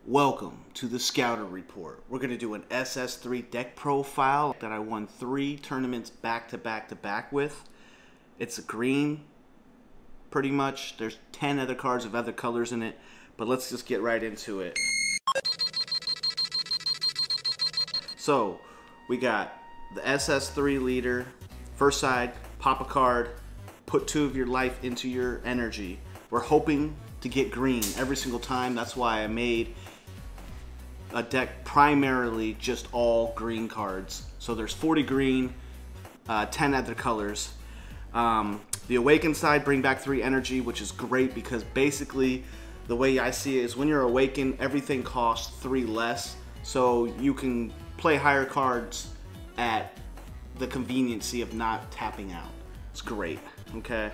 Welcome to the Scouter Report. We're going to do an SS3 deck profile that I won 3 tournaments back to back with. It's a green, pretty much. There's 10 other cards of other colors in it, but let's just get right into it. So, we got the SS3 leader. First side, pop a card, put 2 of your life into your energy. We're hoping to get green every single time. That's why I made a deck primarily just all green cards. So there's 40 green, 10 other colors. The awakened side, bring back 3 energy, which is great because basically the way I see it is when you're awakened, everything costs 3 less. So you can play higher cards at the conveniency of not tapping out. It's great, okay?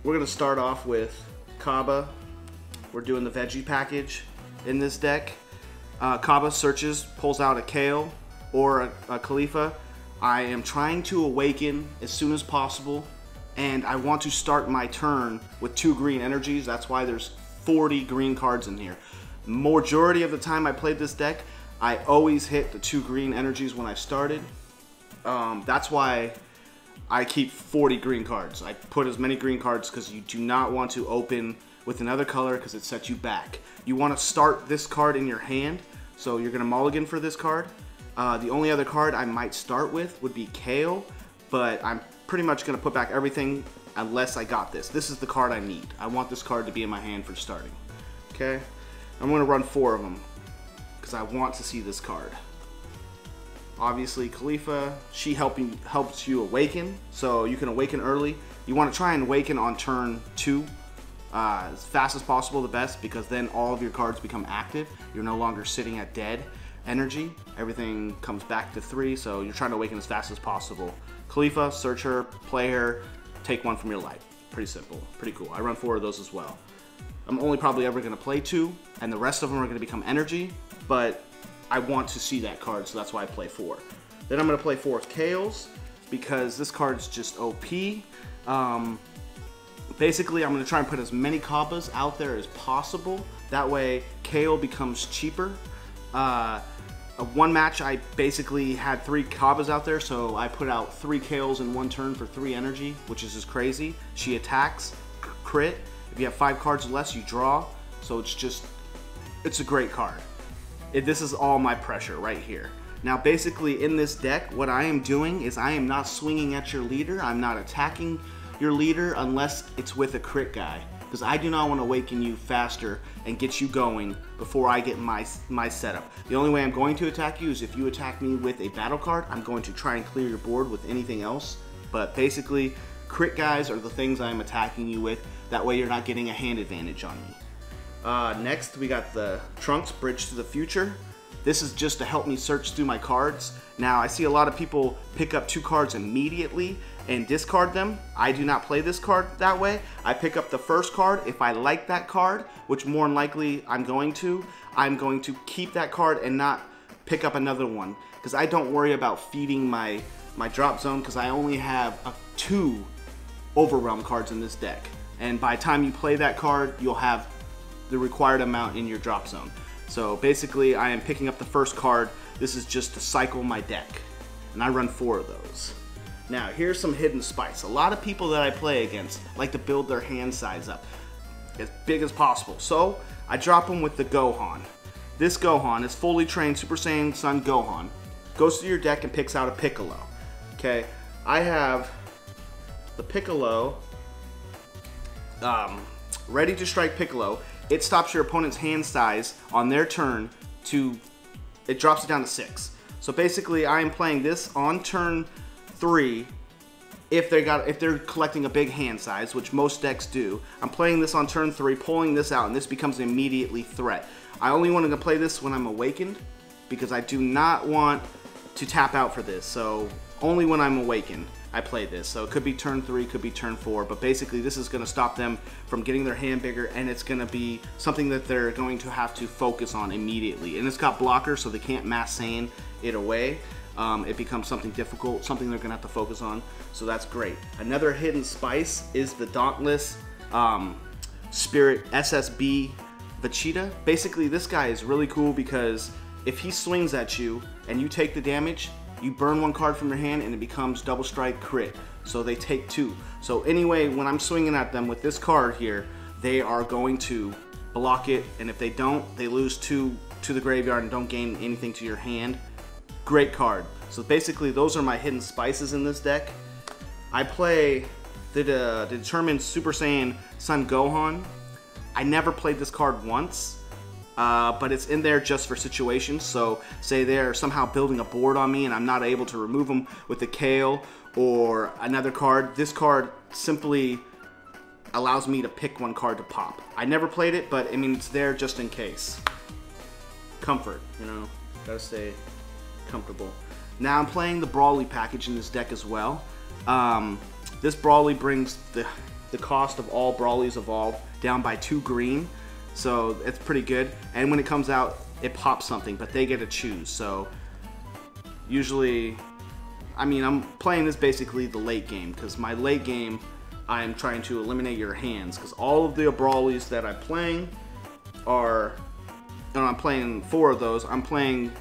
We're gonna start off with Cabba. We're doing the veggie package in this deck. Cabba searches, pulls out a Kale or a Caulifla. I am trying to awaken as soon as possible, and I want to start my turn with 2 green energies. That's why there's 40 green cards in here. Majority of the time I played this deck, I always hit the 2 green energies when I started. That's why I keep 40 green cards. I put as many green cards because you do not want to open with another color because it sets you back. You want to start this card in your hand, so you're going to mulligan for this card. The only other card I might start with would be Kale, but I'm pretty much going to put back everything unless I got this. This is the card I need. I want this card to be in my hand for starting. Okay? I'm going to run 4 of them because I want to see this card. Obviously, Caulifla, she helps you awaken, so you can awaken early. You want to try and awaken on turn 2 as fast as possible, the best, because then all of your cards become active. You're no longer sitting at dead energy. Everything comes back to 3, so you're trying to awaken as fast as possible. Caulifla, search her, play her, take 1 from your life. Pretty simple, pretty cool. I run 4 of those as well. I'm only probably ever going to play 2, and the rest of them are going to become energy, but I want to see that card, so that's why I play 4. Then I'm going to play 4 Kales, because this card's just OP. Basically, I'm going to try and put as many Cabbas out there as possible. That way, Kale becomes cheaper. One match, I basically had 3 Cabbas out there, so I put out 3 Kales in 1 turn for 3 energy, which is just crazy. She attacks, crit. If you have 5 cards or less, you draw. So it's a great card. This is all my pressure right here. Now basically in this deck, what I am doing is I am not swinging at your leader. I'm not attacking your leader unless it's with a crit guy, because I do not want to awaken you faster and get you going before I get my setup. The only way I'm going to attack you is if you attack me with a battle card. I'm going to try and clear your board with anything else, but basically crit guys are the things I'm attacking you with. That way you're not getting a hand advantage on me. Next, we got the Trunks Bridge to the Future. This is just to help me search through my cards. Now, I see a lot of people pick up 2 cards immediately and discard them. I do not play this card that way. I pick up the first card. If I like that card, which more than likely I'm going to keep that card and not pick up another one, because I don't worry about feeding my drop zone, because I only have 2 Overwhelm cards in this deck. And by the time you play that card, you'll have the required amount in your drop zone. So basically, I am picking up the first card. This is just to cycle my deck, and I run 4 of those. Now, here's some hidden spice. A lot of people that I play against like to build their hand size up as big as possible. So I drop them with the Gohan. This Gohan is fully trained Super Saiyan Son Gohan. Goes to your deck and picks out a Piccolo. Okay, I have the Piccolo, ready to strike Piccolo. It stops your opponent's hand size on their turn it drops it down to 6. So basically, I am playing this on turn 3 if they're collecting a big hand size, which most decks do. I'm playing this on turn 3, pulling this out, and this becomes immediately threat. I only want to play this when I'm awakened, because I do not want to tap out for this. So only when I'm awakened, I play this. So it could be turn 3, could be turn 4, but basically this is going to stop them from getting their hand bigger, and it's going to be something that they're going to have to focus on immediately. And it's got blockers, so they can't mass Saiyan it away. It becomes something difficult, something they're going to have to focus on, so that's great. Another hidden spice is the Dauntless SSB Vegeta. Basically, this guy is really cool because if he swings at you and you take the damage, you burn one card from your hand and it becomes double strike crit. So they take 2. So anyway, when I'm swinging at them with this card here, they are going to block it, and if they don't, they lose 2 to the graveyard and don't gain anything to your hand. Great card. So basically, those are my hidden spices in this deck. I play the determined Super Saiyan Son Gohan. I never played this card once, but it's in there just for situations. So say they're somehow building a board on me and I'm not able to remove them with the Kale or another card. This card simply allows me to pick one card to pop. I never played it, but I mean, it's there just in case. Comfort, you know, gotta stay comfortable. Now I'm playing the Brawley package in this deck as well. This Brawley brings the cost of all Brawleys evolved down by 2 green, so it's pretty good. And when it comes out, it pops something, but they get to choose. So usually, I mean, I'm playing this basically the late game, because my late game, I'm trying to eliminate your hands, because all of the Brawleys that I'm playing are, and I'm playing 4 of those. I'm playing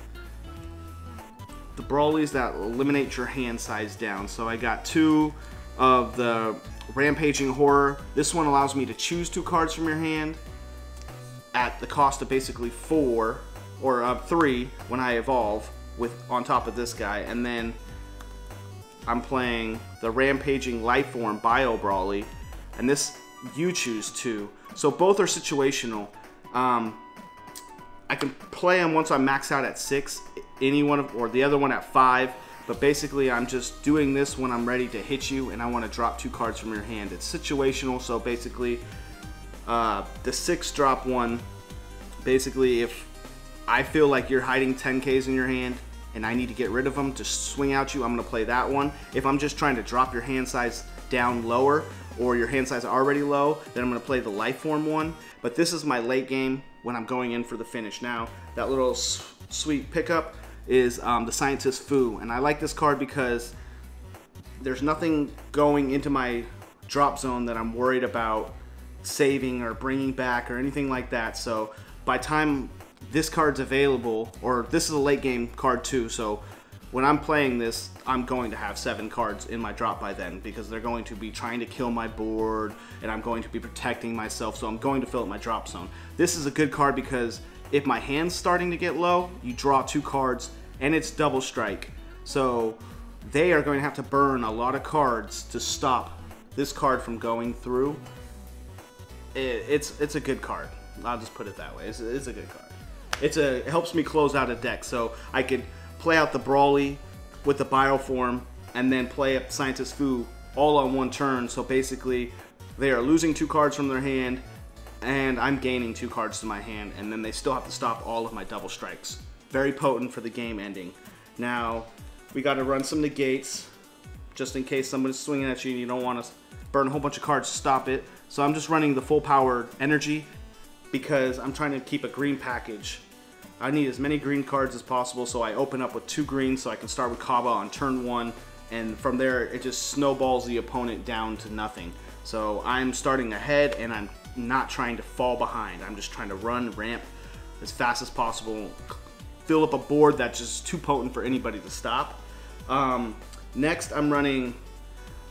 the Brawleys that eliminate your hand size down. So I got 2 of the Rampaging Horror. This one allows me to choose 2 cards from your hand at the cost of basically 4 or 3 when I evolve with on top of this guy. And then I'm playing the Rampaging Lifeform Bio Brawley, and this you choose 2. So both are situational. I can play them once I max out at 6, any one of, or the other one at 5. But basically, I'm just doing this when I'm ready to hit you and I want to drop 2 cards from your hand. It's situational, so basically, the 6 drop one, basically if I feel like you're hiding 10Ks in your hand and I need to get rid of them to swing out you, I'm going to play that one. If I'm just trying to drop your hand size down lower, or your hand size already low, then I'm going to play the Lifeform one. But this is my late game when I'm going in for the finish. Now, that little sweet pickup is the Scientist Fu, and I like this card because there's nothing going into my drop zone that I'm worried about saving or bringing back or anything like that. So by the time this card's available, or this is a late game card too, so when I'm playing this, I'm going to have 7 cards in my drop by then, because they're going to be trying to kill my board and I'm going to be protecting myself, so I'm going to fill up my drop zone. This is a good card because if my hand's starting to get low, you draw 2 cards and it's double strike. So they are going to have to burn a lot of cards to stop this card from going through. It's a good card. I'll just put it that way. It's a good card. It helps me close out a deck, so I could play out the Brawley with the Bioform and then play up Scientist Fu all on one turn. So basically, they are losing 2 cards from their hand and I'm gaining 2 cards to my hand, and then they still have to stop all of my double strikes. Very potent for the game ending. Now, we got to run some negates just in case somebody's swinging at you and you don't want to burn a whole bunch of cards to stop it. So I'm just running the full powered energy because I'm trying to keep a green package. I need as many green cards as possible, so I open up with 2 greens so I can start with Cabba on turn 1, and from there it just snowballs the opponent down to nothing. So I'm starting ahead and I'm not trying to fall behind. I'm just trying to run ramp as fast as possible, fill up a board that's just too potent for anybody to stop. Next, I'm running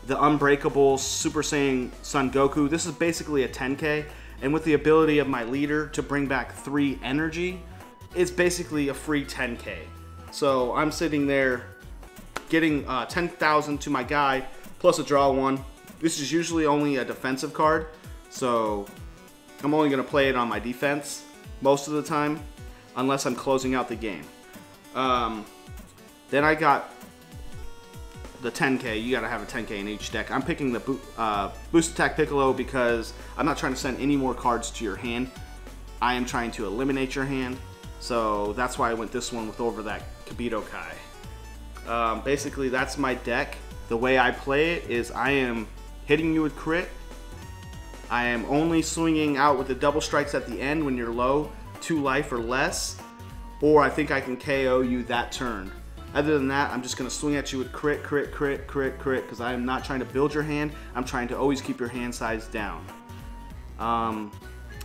the Unbreakable Super Saiyan Son Goku. This is basically a 10K, and with the ability of my leader to bring back 3 energy, it's basically a free 10K. So I'm sitting there getting 10,000 to my guy, plus a draw 1. This is usually only a defensive card, so I'm only going to play it on my defense most of the time, unless I'm closing out the game. Then I got the 10K. You got to have a 10K in each deck. I'm picking the Boost Attack Piccolo because I'm not trying to send any more cards to your hand. I am trying to eliminate your hand. So that's why I went this one with over that Kibito Kai. Basically, that's my deck. The way I play it is I am hitting you with crit. I am only swinging out with the double strikes at the end when you're low, 2 life or less, or I think I can KO you that turn. Other than that, I'm just going to swing at you with crit, crit, crit, crit, crit, because I am not trying to build your hand. I'm trying to always keep your hand size down.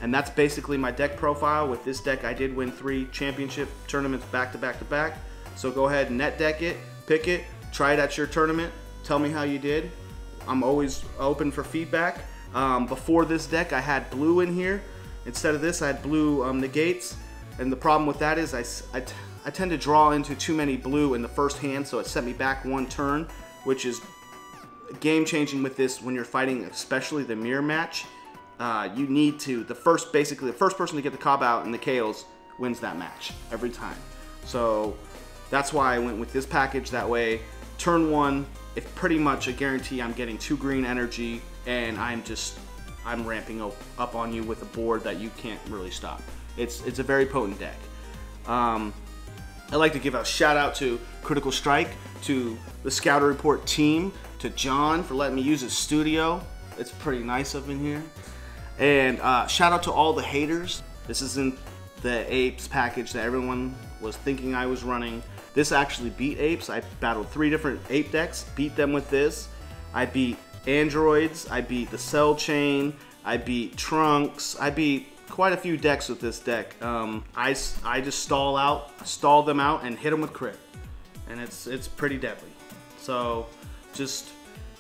And that's basically my deck profile. With this deck, I did win 3 championship tournaments back to back to back. So go ahead and net deck it, pick it, try it at your tournament, tell me how you did. I'm always open for feedback. Before this deck, I had blue in here. Instead of this, I had blue negates. And the problem with that is I tend to draw into too many blue in the first hand, so it set me back 1 turn, which is game changing with this when you're fighting, especially the mirror match. You need to, basically the first person to get the Cabba out and the Kales wins that match every time. So that's why I went with this package. That way, turn 1, it's pretty much a guarantee I'm getting 2 green energy, and I'm ramping up on you with a board that you can't really stop. It's a very potent deck. I'd like to give a shout out to Critical Strike, to the Scouter Report team, to John for letting me use his studio. It's pretty nice up in here. And shout out to all the haters. This isn't the Apes package that everyone was thinking I was running. This actually beat Apes. I battled 3 different Ape decks, beat them with this. I beat Androids, I beat the Cell Chain, I beat Trunks, I beat quite a few decks with this deck. I just stall them out and hit them with crit. And it's pretty deadly. So just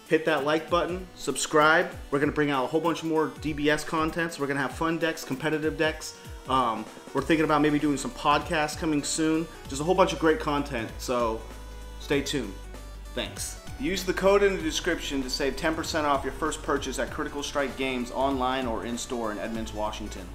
hit that like button, subscribe. We're gonna bring out a whole bunch more DBS contents. We're gonna have fun decks, competitive decks. We're thinking about maybe doing some podcasts coming soon. Just a whole bunch of great content, so stay tuned. Thanks. Use the code in the description to save 10% off your first purchase at Critical Strike Games online or in store in Edmonds, Washington.